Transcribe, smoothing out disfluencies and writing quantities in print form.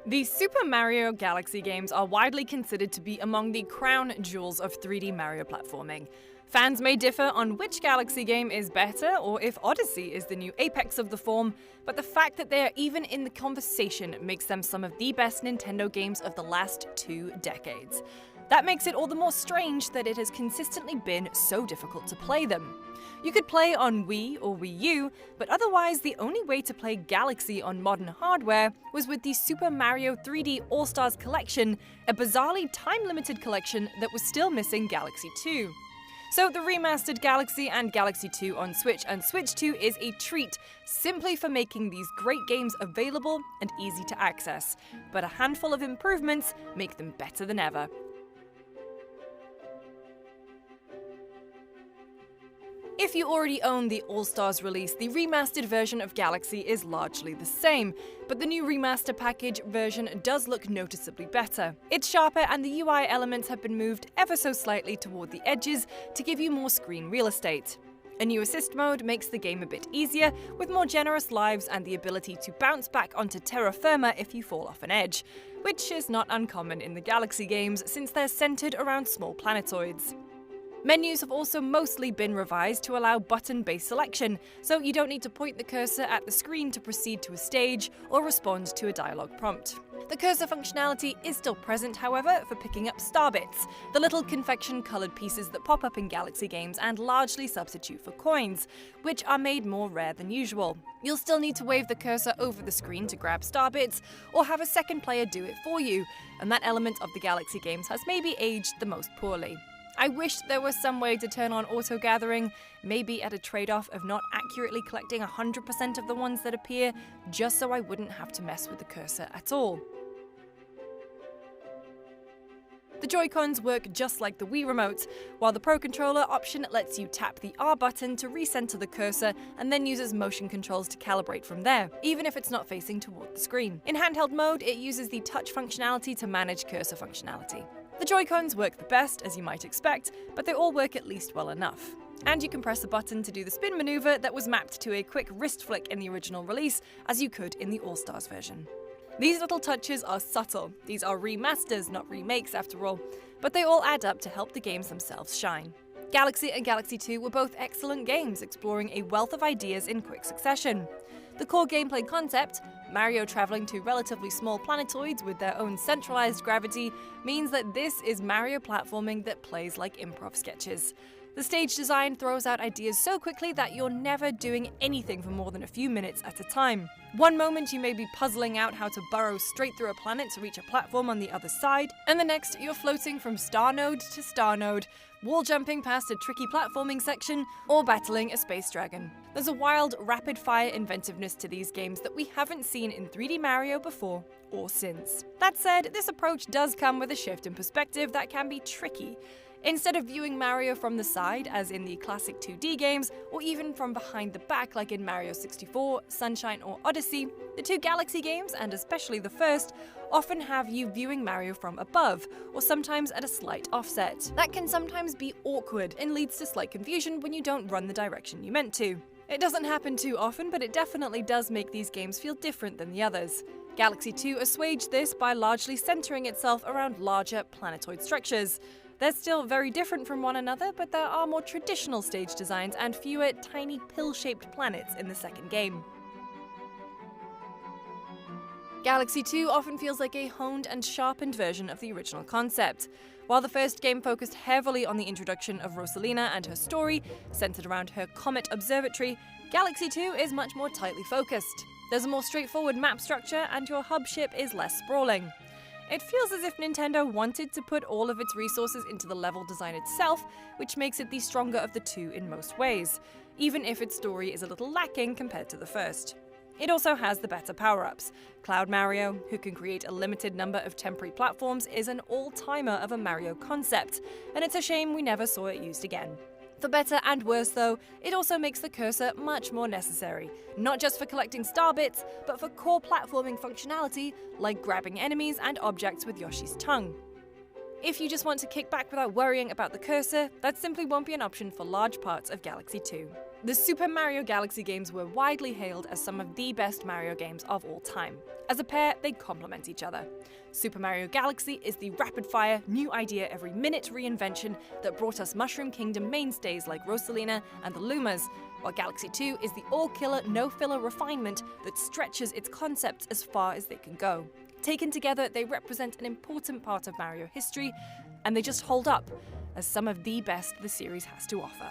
The Super Mario Galaxy games are widely considered to be among the crown jewels of 3D Mario platforming. Fans may differ on which Galaxy game is better or if Odyssey is the new apex of the form, but the fact that they are even in the conversation makes them some of the best Nintendo games of the last 2 decades. That makes it all the more strange that it has consistently been so difficult to play them. You could play on Wii or Wii U, but otherwise the only way to play Galaxy on modern hardware was with the Super Mario 3D All-Stars Collection, a bizarrely time-limited collection that was still missing Galaxy 2. So the remastered Galaxy and Galaxy 2 on Switch and Switch 2 is a treat, simply for making these great games available and easy to access. But a handful of improvements make them better than ever. If you already own the All-Stars release, the remastered version of Galaxy is largely the same, but the new remaster package version does look noticeably better. It's sharper and the UI elements have been moved ever so slightly toward the edges to give you more screen real estate. A new assist mode makes the game a bit easier, with more generous lives and the ability to bounce back onto terra firma if you fall off an edge, which is not uncommon in the Galaxy games since they're centered around small planetoids. Menus have also mostly been revised to allow button-based selection, so you don't need to point the cursor at the screen to proceed to a stage or respond to a dialogue prompt. The cursor functionality is still present, however, for picking up star bits, the little confection-coloured pieces that pop up in Galaxy games and largely substitute for coins, which are made more rare than usual. You'll still need to wave the cursor over the screen to grab star bits, or have a second player do it for you, and that element of the Galaxy games has maybe aged the most poorly. I wish there was some way to turn on auto-gathering, maybe at a trade-off of not accurately collecting 100% of the ones that appear, just so I wouldn't have to mess with the cursor at all. The Joy-Cons work just like the Wii remote, while the Pro Controller option lets you tap the R button to recenter the cursor and then uses motion controls to calibrate from there, even if it's not facing toward the screen. In handheld mode, it uses the touch functionality to manage cursor functionality. The Joy-Cons work the best, as you might expect, but they all work at least well enough. And you can press a button to do the spin maneuver that was mapped to a quick wrist flick in the original release, as you could in the All-Stars version. These little touches are subtle. These are remasters, not remakes after all, but they all add up to help the games themselves shine. Galaxy and Galaxy 2 were both excellent games, exploring a wealth of ideas in quick succession. The core gameplay concept, Mario traveling to relatively small planetoids with their own centralized gravity, means that this is Mario platforming that plays like improv sketches. The stage design throws out ideas so quickly that you're never doing anything for more than a few minutes at a time. One moment you may be puzzling out how to burrow straight through a planet to reach a platform on the other side, and the next you're floating from star node to star node, wall jumping past a tricky platforming section, or battling a space dragon. There's a wild, rapid-fire inventiveness to these games that we haven't seen in 3D Mario before or since. That said, this approach does come with a shift in perspective that can be tricky. Instead of viewing Mario from the side, as in the classic 2D games, or even from behind the back like in Mario 64, Sunshine, or Odyssey, the 2 Galaxy games, and especially the first, often have you viewing Mario from above, or sometimes at a slight offset. That can sometimes be awkward and leads to slight confusion when you don't run the direction you meant to. It doesn't happen too often, but it definitely does make these games feel different than the others. Galaxy 2 assuaged this by largely centering itself around larger planetoid structures. They're still very different from one another, but there are more traditional stage designs and fewer tiny pill-shaped planets in the second game. Galaxy 2 often feels like a honed and sharpened version of the original concept. While the first game focused heavily on the introduction of Rosalina and her story, centered around her Comet Observatory, Galaxy 2 is much more tightly focused. There's a more straightforward map structure, and your hub ship is less sprawling. It feels as if Nintendo wanted to put all of its resources into the level design itself, which makes it the stronger of the two in most ways, even if its story is a little lacking compared to the first. It also has the better power-ups. Cloud Mario, who can create a limited number of temporary platforms, is an all-timer of a Mario concept, and it's a shame we never saw it used again. For better and worse though, it also makes the cursor much more necessary, not just for collecting star bits, but for core platforming functionality like grabbing enemies and objects with Yoshi's tongue. If you just want to kick back without worrying about the cursor, that simply won't be an option for large parts of Galaxy 2. The Super Mario Galaxy games were widely hailed as some of the best Mario games of all time. As a pair, they complement each other. Super Mario Galaxy is the rapid-fire, new idea every minute reinvention that brought us Mushroom Kingdom mainstays like Rosalina and the Lumas, while Galaxy 2 is the all-killer, no-filler refinement that stretches its concepts as far as they can go. Taken together, they represent an important part of Mario history, and they just hold up as some of the best the series has to offer.